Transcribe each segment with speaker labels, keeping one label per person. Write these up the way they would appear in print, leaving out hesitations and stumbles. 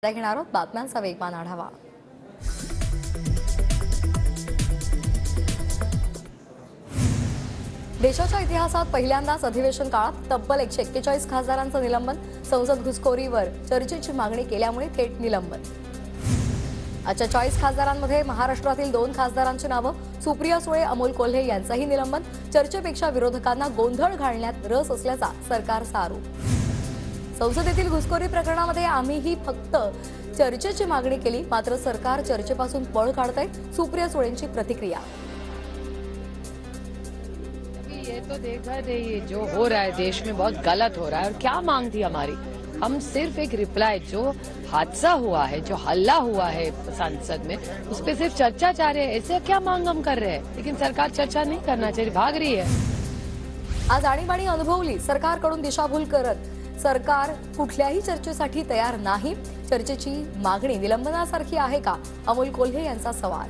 Speaker 1: घेणार आहोत बातम्यांचा वेगवान आढावा। देशाच्या इतिहासात पहिल्यांदाच अधिवेशन काळात तब्बल 141 खासदारांचं निलंबन, संसद घुसखोरीवर चर्चेची मागणी केल्यामुळे थेट निलंबन। आजच्या 40 खासदारांमध्ये महाराष्ट्रातील 2 खासदारांची नावं, सुप्रिया सुळे, अमोल कोल्हे यांचंही निलंबन। चर्चेपेक्षा विरोधकांना गोंधळ घालण्यात रस असल्याचा सरकारचा आरोप। संसदेतील घुसखोरी प्रकरणामध्ये आम्हीही फक्त चर्चेची मागणी केली, मात्र सरकार चर्चेपासून पळ काढतंय, सुप्रिया सुळेंची प्रतिक्रिया।
Speaker 2: ये तो देखा ये जो हो रहा है देश में बहुत गलत हो रहा है। और क्या मांग थी हमारी? हम सिर्फ एक रिप्लाई, जो हादसा हुआ है, जो हल्ला हुआ है संसद में, उस पर सिर्फ चर्चा चाह रहे हैं। ऐसे क्या मांग हम कर रहे हैं? लेकिन सरकार चर्चा नहीं करना चाहिए, भाग रही है।
Speaker 1: आज आणीबाणी अनुभवली, सरकारकडून दिशाभूल करत सरकार कुठल्याही चर्चेसाठी तयार नाही। चर्चेची मागणी निलंबनासारखी आहे का? अमोल कोल्हे यांचा सवाल।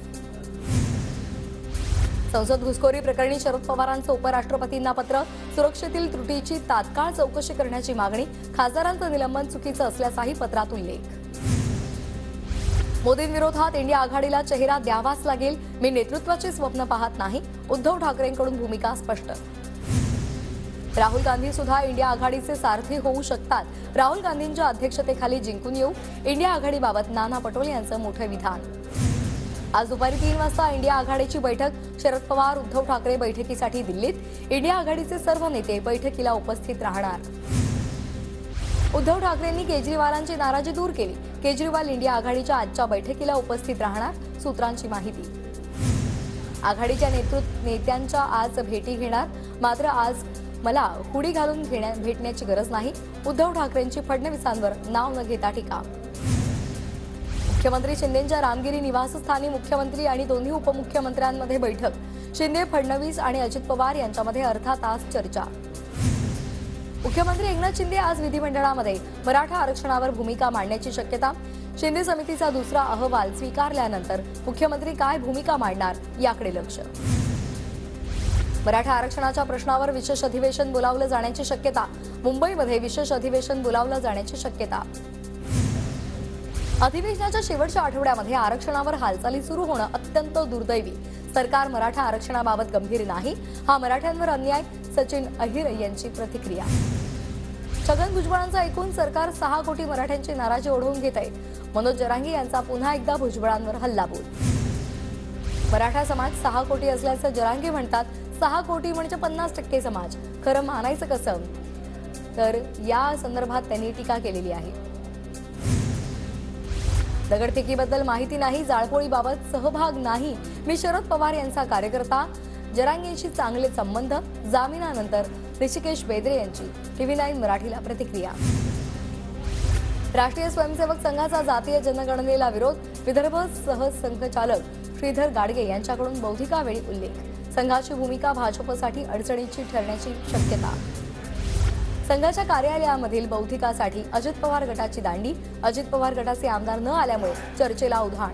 Speaker 1: संसद घुसखोरी प्रकरणी शरद पवारांचं उपराष्ट्रपतींना पत्र, सुरक्षेतील त्रुटीची तात्काळ चौकशी करण्याची मागणी, खासदारांचं निलंबन चुकीचं असल्याचाही पत्रात उल्लेख। मोदींविरोधात इंडिया आघाडीला चेहरा द्यावाच लागेल, मी नेतृत्वाचे स्वप्न पाहत नाही, उद्धव ठाकरेंकडून भूमिका स्पष्ट। राहुल गांधी सुद्धा इंडिया आघाडीचे सारथी होऊ शकतात, राहुल गांधींच्या अध्यक्षतेखाली जिंकून येऊ, इंडिया आघाडीबाबत नाना पटोले यांचं मोठं विधान। आज दुपारी 3 वाजता इंडिया आघाडीची बैठक, शरद पवार, उद्धव ठाकरे बैठकीसाठी दिल्लीत, इंडिया आघाडीचे सर्व नेते बैठकीला उपस्थित राहणार। उद्धव ठाकरेंनी केजरीवालांची नाराजी दूर केली, केजरीवाल इंडिया आघाडीच्या आजच्या बैठकीला उपस्थित राहणार, सूत्रांची माहिती। आघाडीच्या नेत्यांच्या आज भेटी घेणार, मात्र आज मला हुडी घालून भेटण्याची गरज नाही, उद्धव ठाकरेंची फडणवीसांवर नाव न घेता टीका। मुख्यमंत्री शिंदेंच्या रामगिरी निवासस्थानी मुख्यमंत्री आणि दोन्ही उपमुख्यमंत्र्यांमध्ये बैठक, शिंदे, फडणवीस आणि अजित पवार यांच्यामध्ये अर्धा तास चर्चा। मुख्यमंत्री एकनाथ शिंदे आज विधिमंडळामध्ये मराठा आरक्षणावर भूमिका मांडण्याची शक्यता। शिंदे समितीचा दुसरा अहवाल स्वीकारल्यानंतर मुख्यमंत्री काय भूमिका मांडणार याकडे लक्ष। मराठा आरक्षणाच्या प्रश्नावर विशेष अधिवेशन बोलावलं जाण्याची शक्यता, मुंबईमध्ये विशेष अधिवेशन बोलावलं जाण्याची शक्यता। अधिवेशनाच्या शेवटच्या आठवड्यामध्ये आरक्षणावर हालचाली सुरू होणं अत्यंत दुर्दैवी, सरकार मराठा आरक्षणाबाबत गंभीर नाही, हा मराठ्यांवर अन्याय, सचिन अहिर यांची प्रतिक्रिया। छगन भुजबळांचा ऐकून सरकार 6 कोटी मराठ्यांची नाराजी ओढवून घेत आहे, मनोज जरांगे यांचा पुन्हा एकदा भुजबळांवर हल्लाबोल। मराठा समाज 6 कोटी असल्याचं जरांगे म्हणतात, 6 कोटी म्हणजे 50% समाज, खरं मानायचं कसं? तर या संदर्भात त्यांनी टीका केलेली आहे। दगडफेकीबद्दल माहिती नाही, जाळपोळीबाबत सहभाग नाही, मी शरद पवार यांचा कार्यकर्ता, जरांगेंशी चांगले संबंध, जामिनानंतर ऋषिकेश बेदरे यांची TV9 मराठीला प्रतिक्रिया। राष्ट्रीय स्वयंसेवक संघाचा जातीय जनगणनेला विरोध, विदर्भ सहसंघचालक श्रीधर गाडगे यांच्याकडून बौद्धिकावेळी उल्लेख, संघाची भूमिका भाजपसाठी अडचणीची ठरण्याची शक्यता। संघाच्या कार्यालयामधील बौद्धिकासाठी अजित पवार गटाची दांडी, अजित पवार गटाचे आमदार न आल्यामुळे चर्चेला उधाण।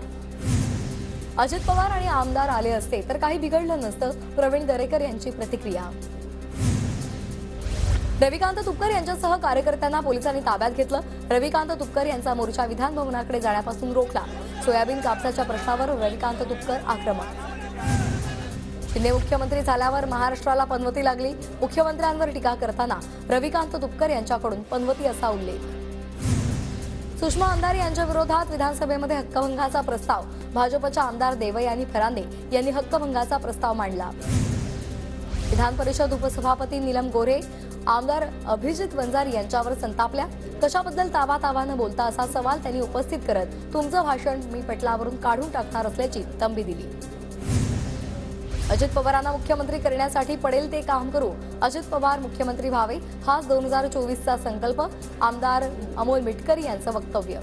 Speaker 1: अजित पवार आणि आमदार आले असते तर काही बिघडलं नसतं, प्रवीण दरेकर यांची प्रतिक्रिया। रविकांत तुपकर यांच्यासह कार्यकर्त्यांना पोलिसांनी ताब्यात घेतलं, रविकांत तुपकर यांचा मोर्चा विधान भवनाकडे जाण्यापासून रोखला, सोयाबीन कापसाच्या प्रश्नावर रविकांत तुपकर आक्रमक। शिंदे मुख्यमंत्री झाल्यावर महाराष्ट्राला पनवती लागली, मुख्यमंत्र्यांवर टीका करताना रविकांत तुपकर यांच्याकडून पनवती असा उल्लेख। सुषमा अंधारे यांच्या विरोधात विधानसभेमध्ये हक्कभंगाचा प्रस्ताव, भाजपच्या आमदार देवयानी फरांदे यांनी हक्कभंगाचा प्रस्ताव मांडला। विधान परिषद उपसभापती नीलम गोऱ्हे आमदार अभिजित वंजारी यांच्यावर संतापल्या, कशाबद्दल तावातावानं बोलता असा सवाल त्यांनी उपस्थित करत तुमचं भाषण मी पटलावरून काढून टाकणार असल्याची तंबी दिली। अजित पवारांना मुख्यमंत्री करण्यासाठी पडेल ते काम करू, अजित पवार मुख्यमंत्री व्हावे हाच 2024चा संकल्प, आमदार अमोल मिटकरी यांचं वक्तव्य।